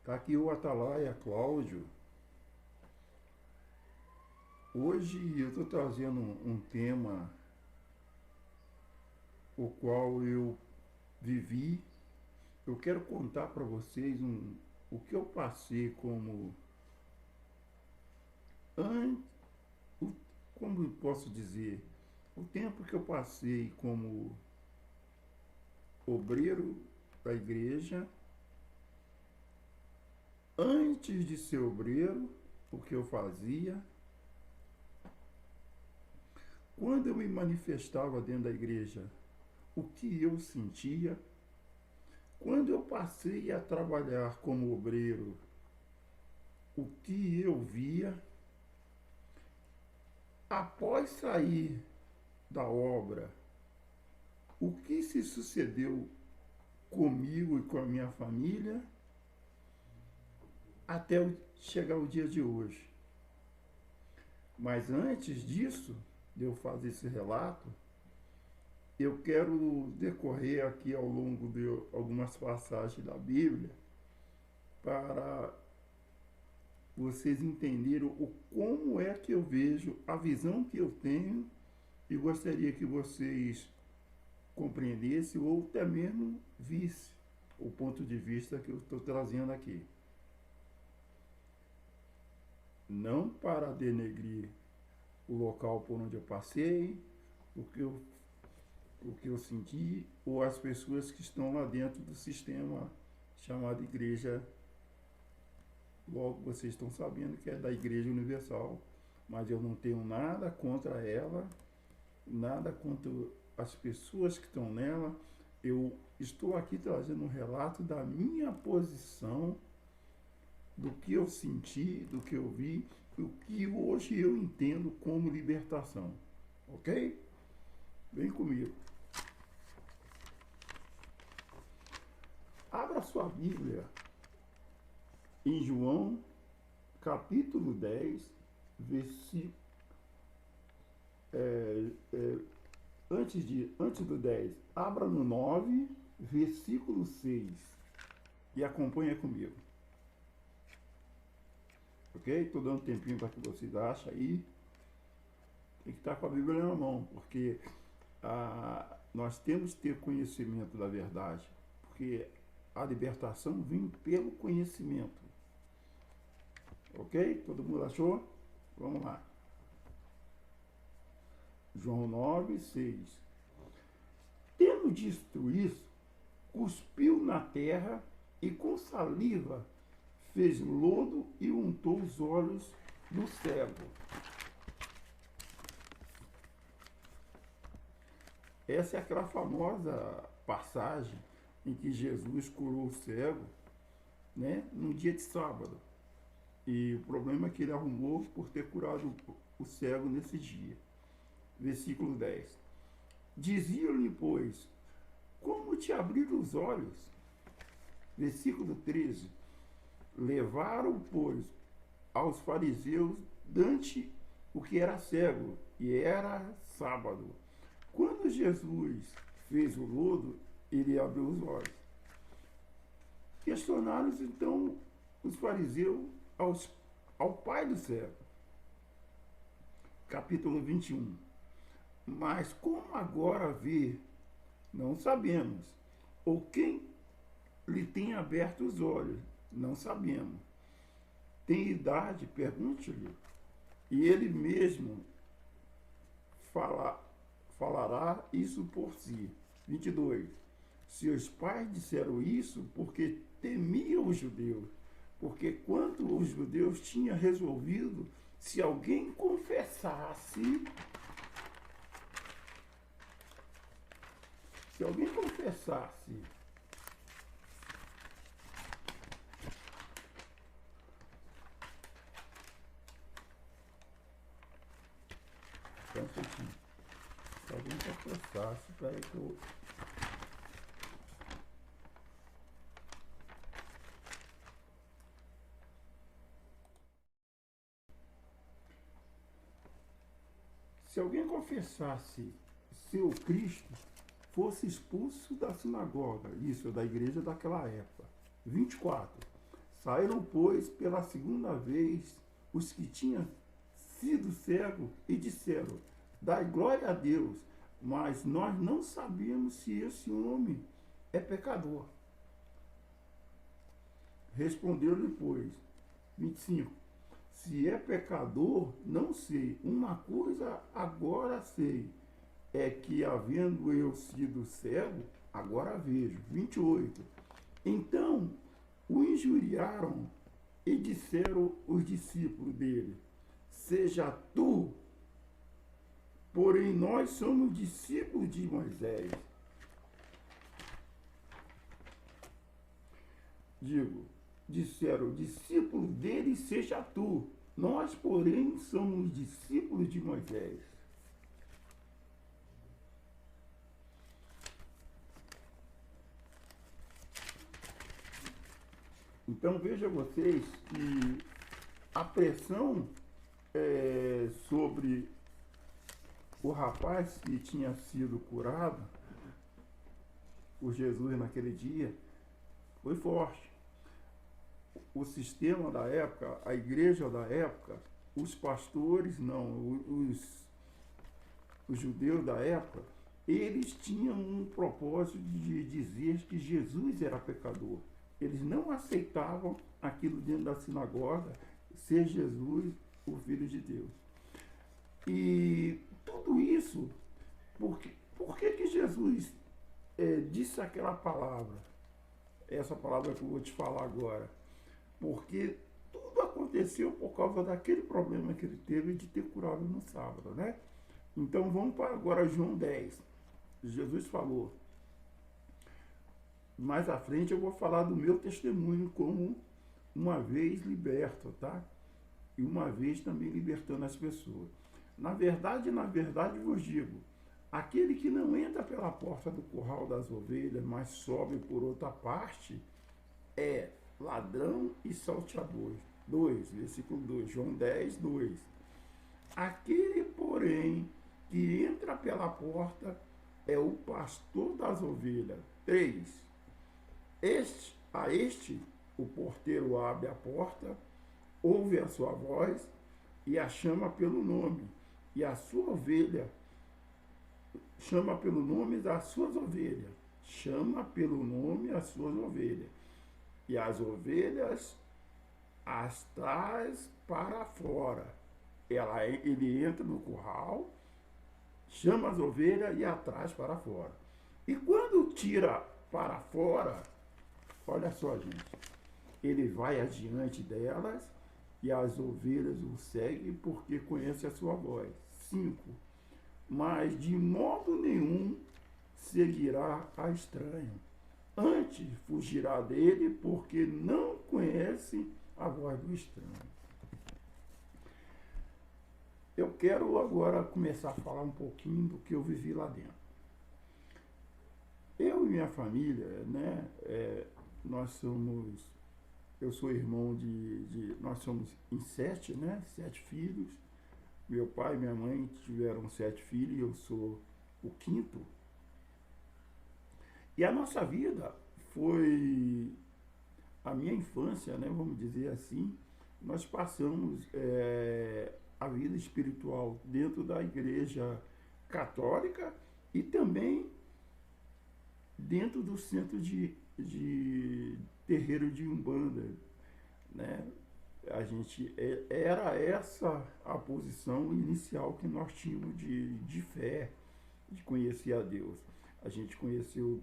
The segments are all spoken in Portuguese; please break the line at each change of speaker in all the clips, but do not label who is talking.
Tá aqui o Atalaia Cláudio. Hoje eu estou trazendo um tema o qual eu vivi. Eu quero contar para vocês o que eu passei an- o- como eu posso dizer, o tempo que eu passei como obreiro da igreja, antes de ser obreiro, o que eu fazia, quando eu me manifestava dentro da igreja, o que eu sentia, quando eu passei a trabalhar como obreiro, o que eu via, após sair da obra, o que se sucedeu comigo e com a minha família, até chegar o dia de hoje. Mas antes disso, de eu fazer esse relato, eu quero decorrer aqui ao longo de algumas passagens da Bíblia para vocês entenderem como é que eu vejo, a visão que eu tenho, e gostaria que vocês compreendessem ou até mesmo vissem o ponto de vista que eu estou trazendo aqui. Não para denegrir o local por onde eu passei, o que eu, o que eu senti, ou as pessoas que estão lá dentro do sistema chamado Igreja. Logo, vocês estão sabendo que é da Igreja Universal, mas eu não tenho nada contra ela, nada contra as pessoas que estão nela. Eu estou aqui trazendo um relato da minha posição, do que eu senti, do que eu vi, o que hoje eu entendo como libertação. Ok? Vem comigo. Abra sua Bíblia em João, capítulo 10, versículo. É, é, antes do 10, abra no 9, versículo 6 e acompanha comigo. Ok? Estou dando um tempinho para que vocês achem aí. Tem que estar com a Bíblia na mão, porque nós temos que ter conhecimento da verdade, porque a libertação vem pelo conhecimento. Ok? Todo mundo achou? Vamos lá. João 9, 6. Tendo dito isso, cuspiu na terra e com saliva fez lodo e untou os olhos do cego. Essa é aquela famosa passagem em que Jesus curou o cego, né, num dia de sábado. E o problema é que ele arrumou por ter curado o cego nesse dia. Versículo 10. Dizia-lhe, pois, como te abrir os olhos? Versículo 13. Levaram, pois, aos fariseus dante o que era cego, e era sábado. Quando Jesus fez o lodo, ele abriu os olhos. Questionaram então os fariseus ao pai do cego. Capítulo 21. Mas como agora vê, não sabemos. Ou quem lhe tem aberto os olhos, não sabemos. Tem idade? Pergunte-lhe. E ele mesmo falará isso por si. 22. Seus pais disseram isso porque temiam os judeus. Porque quando os judeus tinham resolvido, se alguém confessasse, presta atenção. Se alguém confessasse, peraí que eu. Se alguém confessasse ser o Cristo, fosse expulso da sinagoga, isso, da igreja daquela época. 24. Saíram, pois, pela segunda vez os que tinham sido cegos e disseram: dai glória a Deus, mas nós não sabemos se esse homem é pecador. Respondeu-lhe, pois, 25: se é pecador, não sei. Uma coisa agora sei, é que, havendo eu sido cego, agora vejo. 28. Então o injuriaram e disseram os discípulos dele: seja tu, porém nós somos discípulos de Moisés. Disseram: discípulo dele seja tu, nós, porém, somos discípulos de Moisés. Então veja vocês que a pressão sobre o rapaz que tinha sido curado por Jesus naquele dia foi forte. O sistema da época, a igreja da época, os pastores, não, os judeus da época, eles tinham um propósito de dizer que Jesus era pecador. Eles não aceitavam aquilo dentro da sinagoga, ser Jesus o Filho de Deus. E tudo isso, por que Jesus disse aquela palavra? Essa palavra que eu vou te falar agora. Porque tudo aconteceu por causa daquele problema que ele teve de ter curado no sábado, né? Então vamos para agora João 10. Jesus falou. Mais à frente eu vou falar do meu testemunho como uma vez liberto, tá? E uma vez também libertando as pessoas. Na verdade vos digo, aquele que não entra pela porta do curral das ovelhas, mas sobe por outra parte, é ladrão e salteador. 2, versículo 2, João 10, 2. Aquele, porém, que entra pela porta é o pastor das ovelhas. 3. A este o porteiro abre a porta, ouve a sua voz e a chama pelo nome. E a sua ovelha chama pelo nome das suas ovelhas. Chama pelo nome as suas ovelhas. E as ovelhas as traz para fora. Ele entra no curral, chama as ovelhas e as traz para fora. E quando tira para fora, olha só, gente, ele vai adiante delas e as ovelhas o seguem porque conhecem a sua voz. 5. Mas de modo nenhum seguirá a estranho. Antes fugirá dele, porque não conhece a voz do estranho. Eu quero agora começar a falar um pouquinho do que eu vivi lá dentro. Eu e minha família, né, eu sou irmão nós somos em 7, né, 7 filhos. Meu pai e minha mãe tiveram 7 filhos e eu sou o 5º. E a nossa vida foi, a minha infância, né, vamos dizer assim, nós passamos a vida espiritual dentro da igreja católica e também dentro do centro de terreiro de Umbanda, né? Era essa a posição inicial que nós tínhamos de fé, de conhecer a Deus. A gente conheceu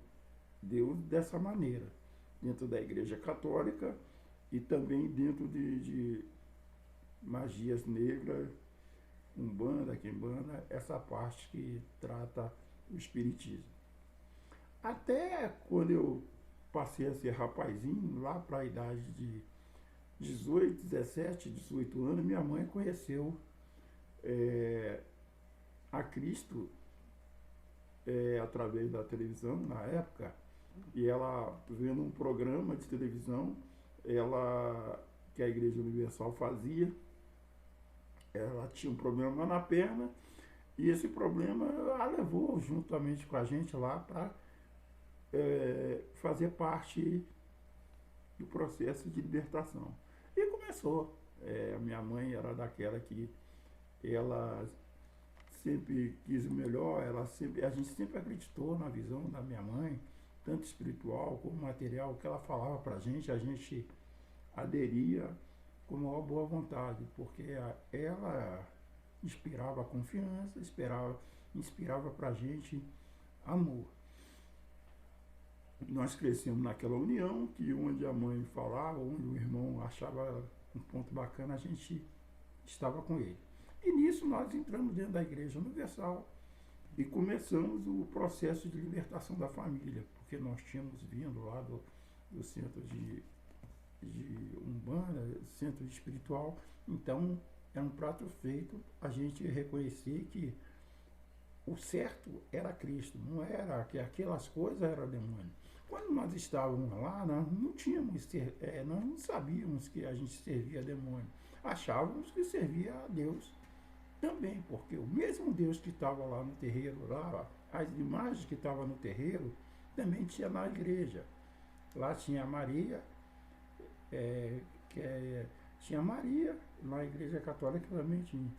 Deus dessa maneira, dentro da igreja católica e também dentro de magias negras, Umbanda, Quimbanda, essa parte que trata o espiritismo. Até quando eu passei a ser rapazinho, lá para a idade de 18, 17, 18 anos, minha mãe conheceu a Cristo através da televisão, na época, e ela, vendo um programa de televisão, que a Igreja Universal fazia, ela tinha um problema na perna, e esse problema ela levou juntamente com a gente lá para fazer parte do processo de libertação. E começou. A minha mãe era daquela que ela sempre quis o melhor, a gente sempre acreditou na visão da minha mãe, tanto espiritual como material, o que ela falava pra a gente aderia com a maior boa vontade, porque ela inspirava confiança, inspirava pra gente amor. Nós crescemos naquela união, que onde a mãe falava, onde o irmão achava um ponto bacana, a gente estava com ele. E nisso nós entramos dentro da Igreja Universal e começamos o processo de libertação da família, porque nós tínhamos vindo lá do centro de Umbanda, centro espiritual, então é um prato feito a gente reconhecer que o certo era Cristo, não era que aquelas coisas eram demônio. Quando nós estávamos lá, nós não tínhamos, nós não sabíamos que a gente servia a demônio. Achávamos que servia a Deus também, porque o mesmo Deus que estava lá no terreiro, lá, as imagens que estavam no terreiro, também tinha na igreja. Lá tinha Maria, tinha Maria, na igreja católica também tinha.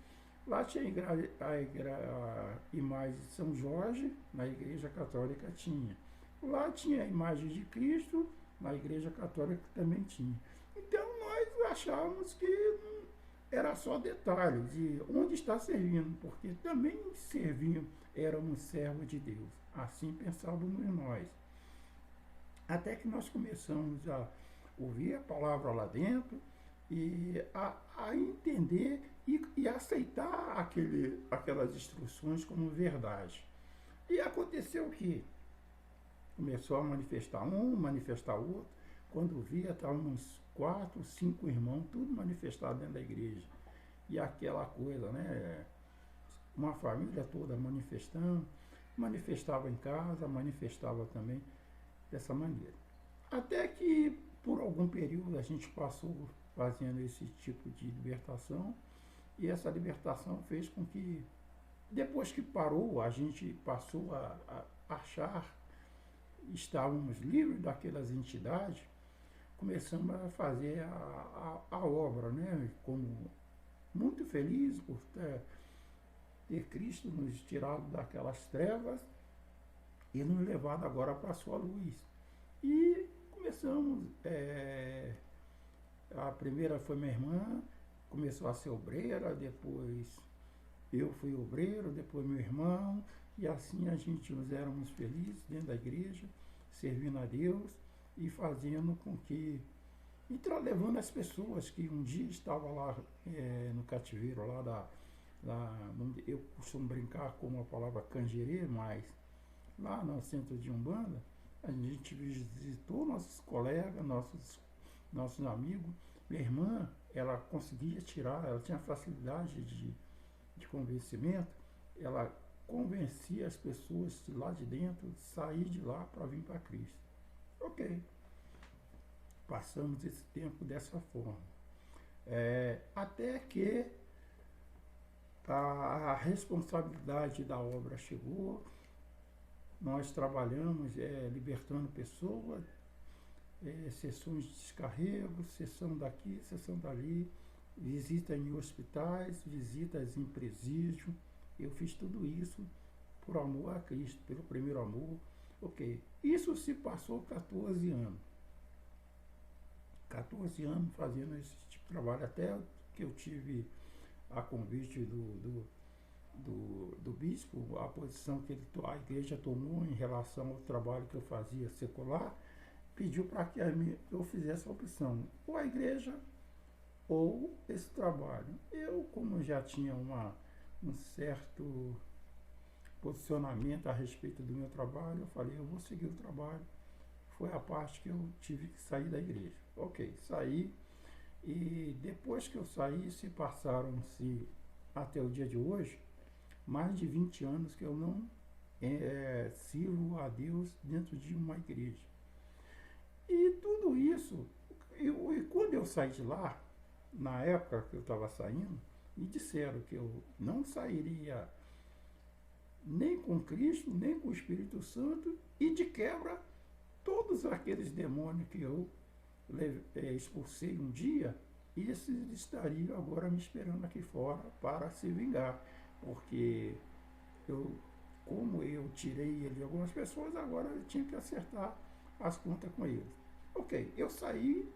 Lá tinha a imagem de São Jorge, na igreja católica tinha. Lá tinha a imagem de Cristo, na igreja católica também tinha. Então nós achávamos que era só detalhe de onde está servindo, porque também serviam, éramos servos de Deus. Assim pensávamos nós. Até que nós começamos a ouvir a palavra lá dentro e a entender e aceitar aquelas instruções como verdade. E aconteceu que começou a manifestar um, manifestar outro. Quando via, estavam uns 4, 5 irmãos, tudo manifestado dentro da igreja. E aquela coisa, né? Uma família toda manifestando, manifestava em casa, manifestava também dessa maneira. Até que, por algum período, a gente passou fazendo esse tipo de libertação, e essa libertação fez com que, depois que parou, a gente passou a achar, estávamos livres daquelas entidades, começamos a fazer a obra, né? Como muito feliz por ter Cristo nos tirado daquelas trevas e nos levado agora para a sua luz. E começamos, a primeira foi minha irmã, começou a ser obreira, depois eu fui obreiro, depois meu irmão, e assim a gente nos éramos felizes dentro da igreja, servindo a Deus e fazendo com que, e levando as pessoas que um dia estavam lá no cativeiro, eu costumo brincar com a palavra canjerê, mas lá no centro de Umbanda, a gente visitou nossos colegas, nossos amigos. Minha irmã, ela conseguia tirar, ela tinha facilidade de convencimento, ela convencia as pessoas de lá de dentro, de sair de lá para vir para Cristo. Ok. Passamos esse tempo dessa forma. Até que a responsabilidade da obra chegou, nós trabalhamos libertando pessoas, sessões de descarrego, sessão daqui, sessão dali, visita em hospitais, visitas em presídio. Eu fiz tudo isso por amor a Cristo, pelo primeiro amor. Ok. Isso se passou 14 anos. 14 anos fazendo esse tipo de trabalho, até que eu tive a convite do bispo, a posição que a igreja tomou em relação ao trabalho que eu fazia secular, pediu para que eu fizesse a opção, ou a igreja ou esse trabalho. Eu, como já tinha um certo posicionamento a respeito do meu trabalho, eu falei, eu vou seguir o trabalho. Foi a parte que eu tive que sair da igreja. Ok, saí, e depois que eu saí, passaram-se até o dia de hoje, mais de 20 anos que eu não sirvo a Deus dentro de uma igreja. E tudo isso, e quando eu saí de lá, na época que eu estava saindo, me disseram que eu não sairia nem com Cristo, nem com o Espírito Santo, e de quebra, todos aqueles demônios que eu expulsei um dia, esses estariam agora me esperando aqui fora para se vingar, porque eu, como eu tirei ele de algumas pessoas, agora eu tinha que acertar as contas com eles. Ok, eu saí,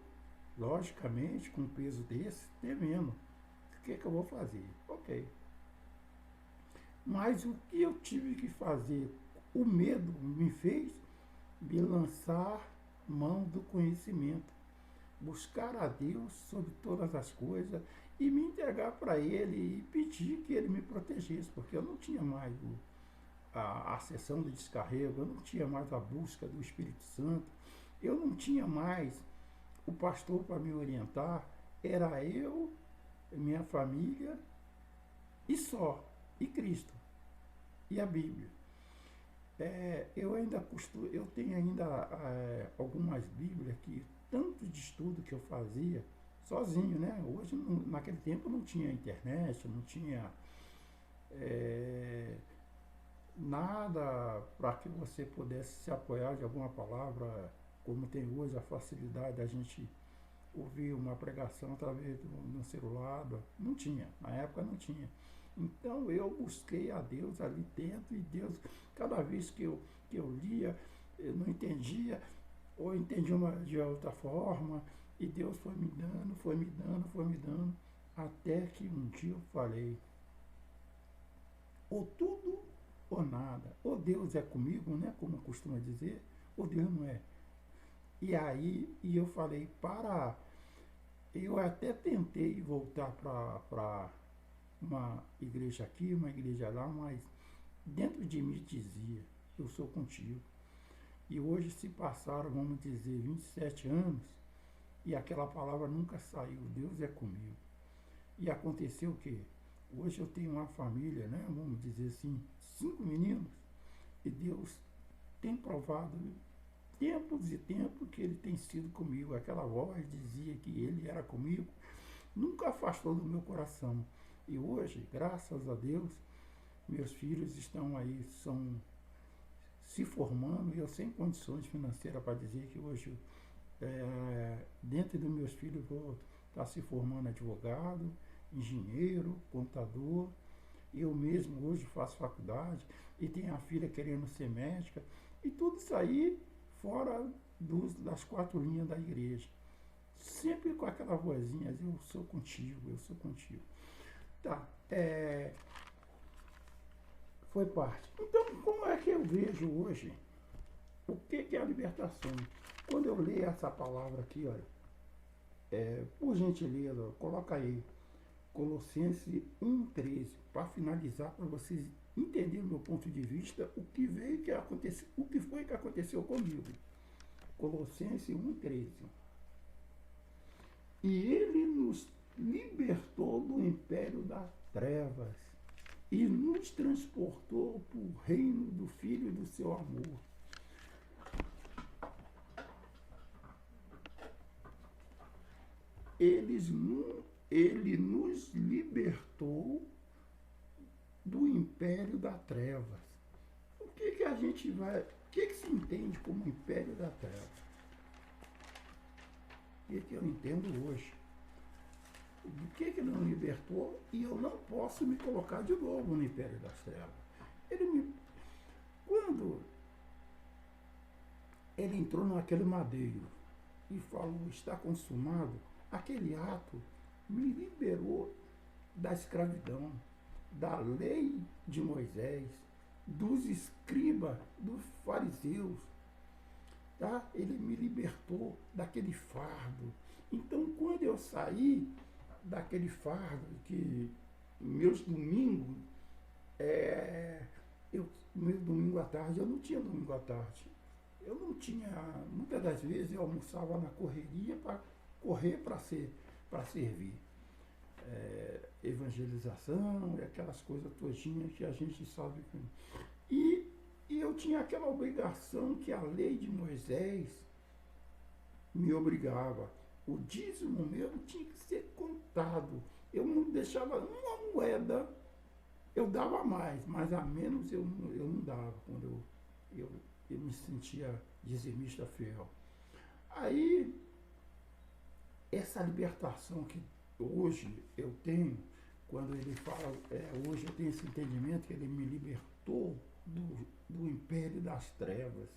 logicamente, com um peso desse, devendo. O que eu vou fazer? Ok. Mas o que eu tive que fazer, o medo me fez me lançar mão do conhecimento, buscar a Deus sobre todas as coisas e me entregar para Ele e pedir que Ele me protegesse, porque eu não tinha mais a sessão de descarrego, eu não tinha mais a busca do Espírito Santo, eu não tinha mais o pastor para me orientar, era eu, minha família e só, e Cristo, e a Bíblia. Eu tenho ainda algumas Bíblias que, tanto de estudo que eu fazia, sozinho, né? Hoje, naquele tempo, não tinha internet, não tinha nada para que você pudesse se apoiar de alguma palavra, como tem hoje a facilidade da gente ouvir uma pregação através do celular. Não tinha, na época não tinha. Então eu busquei a Deus ali dentro e Deus, cada vez que eu lia, eu não entendia, ou entendia de outra forma, e Deus foi me dando, foi me dando, foi me dando, até que um dia eu falei, ou tudo ou nada, ou Deus é comigo, né, como costuma dizer, ou Deus não é. E aí eu falei, eu até tentei voltar para uma igreja aqui, uma igreja lá, mas dentro de mim dizia, eu sou contigo. E hoje se passaram, vamos dizer, 27 anos, e aquela palavra nunca saiu, Deus é comigo. E aconteceu o quê? Hoje eu tenho uma família, né, vamos dizer assim, 5 meninos, e Deus tem provado tempos e tempos que ele tem sido comigo. Aquela voz dizia que ele era comigo, nunca afastou do meu coração. E hoje, graças a Deus, meus filhos estão aí, são se formando, e eu sem condições financeiras para dizer que hoje, dentro dos meus filhos, vou estar se formando advogado, engenheiro, contador. Eu mesmo hoje faço faculdade e tenho a filha querendo ser médica, e tudo isso aí fora das 4 linhas da igreja. Sempre com aquela vozinha, eu sou contigo, eu sou contigo. Tá, foi parte. Então, como é que eu vejo hoje o que é a libertação? Quando eu leio essa palavra aqui, olha, por gentileza, coloca aí, Colossenses 1,13, para finalizar, para vocês entenderem o meu ponto de vista, o que foi que aconteceu comigo. Colossenses 1,13. E ele nos libertou do império das trevas e nos transportou para o reino do Filho do seu amor. Ele nos libertou do império das trevas. O que a gente vai... O que se entende como império da treva? O que eu entendo hoje? Do que ele não libertou, e eu não posso me colocar de novo no império das trevas. Quando ele entrou naquele madeiro e falou, está consumado, aquele ato me liberou da escravidão, da lei de Moisés, dos escribas, dos fariseus, tá? Ele me libertou daquele fardo. Então, quando eu saí daquele fardo, que meus domingos, meu domingo à tarde, eu não tinha domingo à tarde. Eu não tinha, muitas das vezes eu almoçava na correria para correr para servir. Evangelização, aquelas coisas todinhas que a gente sabe. E eu tinha aquela obrigação que a lei de Moisés me obrigava. O dízimo meu tinha que ser contado. Eu não deixava uma moeda, eu dava mais, mas a menos eu não dava quando eu me sentia dizimista fiel. Aí essa libertação que hoje eu tenho, quando ele fala, hoje eu tenho esse entendimento que ele me libertou do império das trevas.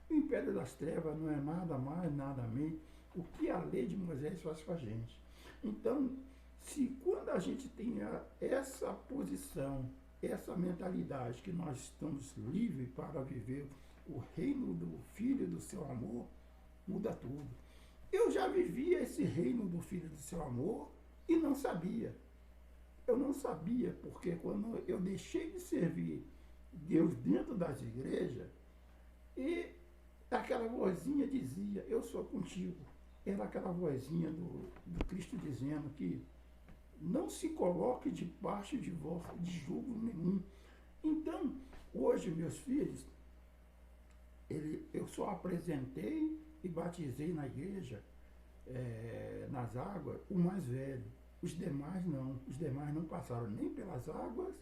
O império das trevas não é nada mais, nada menos o que a lei de Moisés faz com a gente. Então, se quando a gente tem essa posição, essa mentalidade que nós estamos livres para viver o reino do Filho do seu amor, muda tudo. Eu já vivia esse reino do Filho do seu amor e não sabia. Eu não sabia, porque quando eu deixei de servir Deus dentro das igrejas, e aquela vozinha dizia, eu sou contigo. Era aquela vozinha do Cristo dizendo que não se coloque debaixo de jugo nenhum. Então, hoje, meus filhos, eu só apresentei e batizei na igreja, nas águas, o mais velho. Os demais não. Os demais não passaram nem pelas águas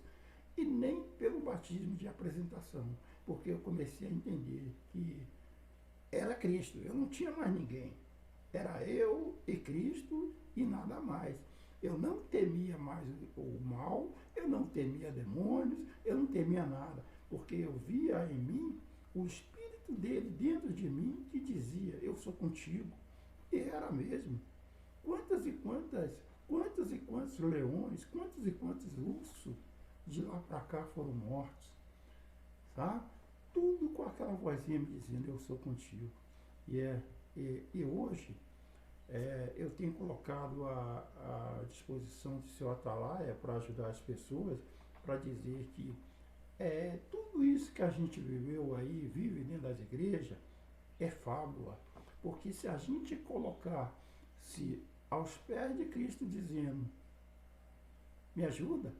e nem pelo batismo de apresentação. Porque eu comecei a entender que era Cristo. Eu não tinha mais ninguém. Era eu e Cristo e nada mais. Eu não temia mais o mal, eu não temia demônios, eu não temia nada. Porque eu via em mim o Espírito dele dentro de mim que dizia, eu sou contigo. E era mesmo. Quantas e quantos leões, quantos e quantos ursos de lá para cá foram mortos, tá? Tudo com aquela vozinha me dizendo, eu sou contigo. E hoje, eu tenho colocado à disposição de seu atalaia para ajudar as pessoas, para dizer que tudo isso que a gente viveu aí, vive dentro das igrejas, é fábula. Porque se a gente colocar-se aos pés de Cristo dizendo, me ajuda,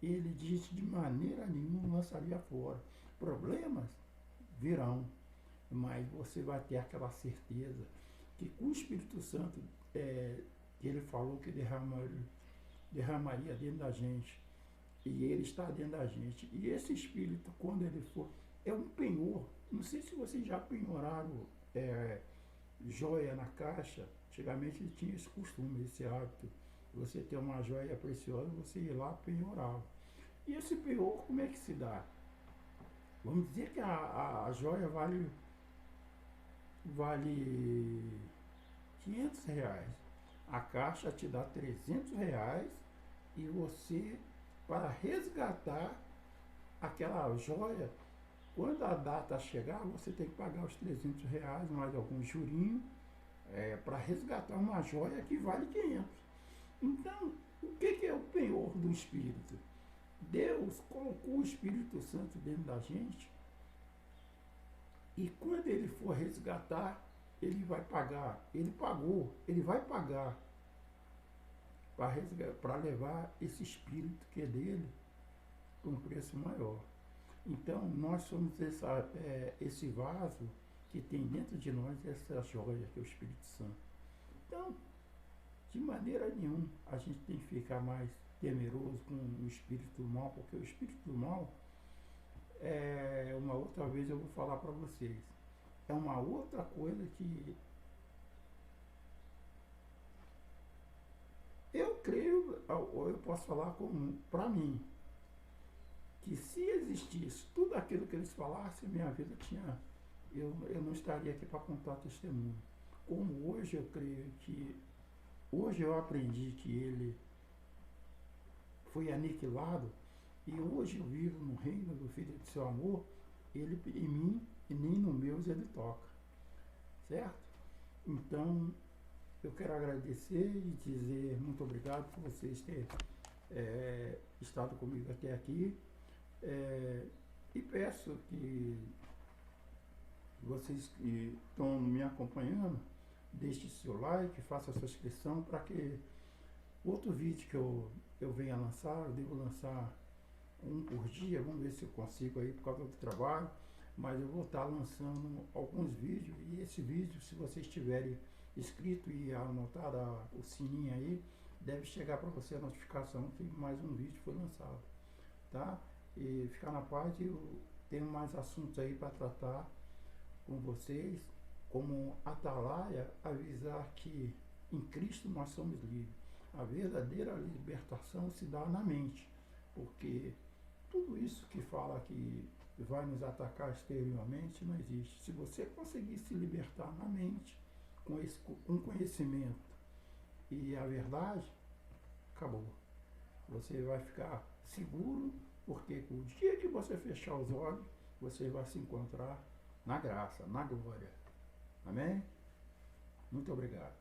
ele disse de maneira nenhuma lançaria fora. Problemas virão, mas você vai ter aquela certeza que com o Espírito Santo, ele falou que derramaria dentro da gente, e ele está dentro da gente. E esse Espírito, quando ele for, é um penhor. Não sei se vocês já penhoraram joia na caixa. Antigamente ele tinha esse costume, esse hábito. Você ter uma joia preciosa, você ir lá penhorava. E esse penhor, como é que se dá? Vamos dizer que a joia vale R$ 500. A caixa te dá R$ 300 e você, para resgatar aquela joia, quando a data chegar, você tem que pagar os R$ 300 mais algum jurinho para resgatar uma joia que vale 500. Então, o que é o penhor do Espírito? Deus colocou o Espírito Santo dentro da gente e quando ele for resgatar, ele vai pagar. Ele pagou, ele vai pagar para levar esse Espírito que é dele por um preço maior. Então, nós somos esse vaso que tem dentro de nós essa joia, que é o Espírito Santo. Então, de maneira nenhuma, a gente tem que ficar mais temeroso com o espírito do mal, porque o espírito do mal, uma outra vez eu vou falar para vocês, é uma outra coisa que eu creio, ou eu posso falar como para mim, que se existisse tudo aquilo que eles falassem, minha vida eu não estaria aqui para contar testemunho. Como hoje eu creio que, hoje eu aprendi que ele foi aniquilado e hoje eu vivo no reino do Filho de seu amor, ele em mim e nem no meus ele toca, certo? Então, eu quero agradecer e dizer muito obrigado por vocês terem estado comigo até aqui. E peço que vocês que estão me acompanhando, deixe seu like, faça a sua inscrição para que outro vídeo que eu venha lançar, eu devo lançar um por dia, vamos ver se eu consigo aí por causa do trabalho, mas eu vou estar lançando alguns vídeos e esse vídeo, se vocês tiverem inscrito e anotar o sininho aí, deve chegar para você a notificação que mais um vídeo foi lançado, tá? E ficar na paz, eu tenho mais assuntos aí para tratar com vocês, como atalaia, avisar que Em Cristo nós somos livres. A verdadeira libertação se dá na mente, porque tudo isso que fala que vai nos atacar exteriormente não existe. Se você conseguir se libertar na mente, com conhecimento e a verdade, acabou. Você vai ficar seguro, porque o dia que você fechar os olhos, você vai se encontrar na graça, na glória. Amém? Muito obrigado.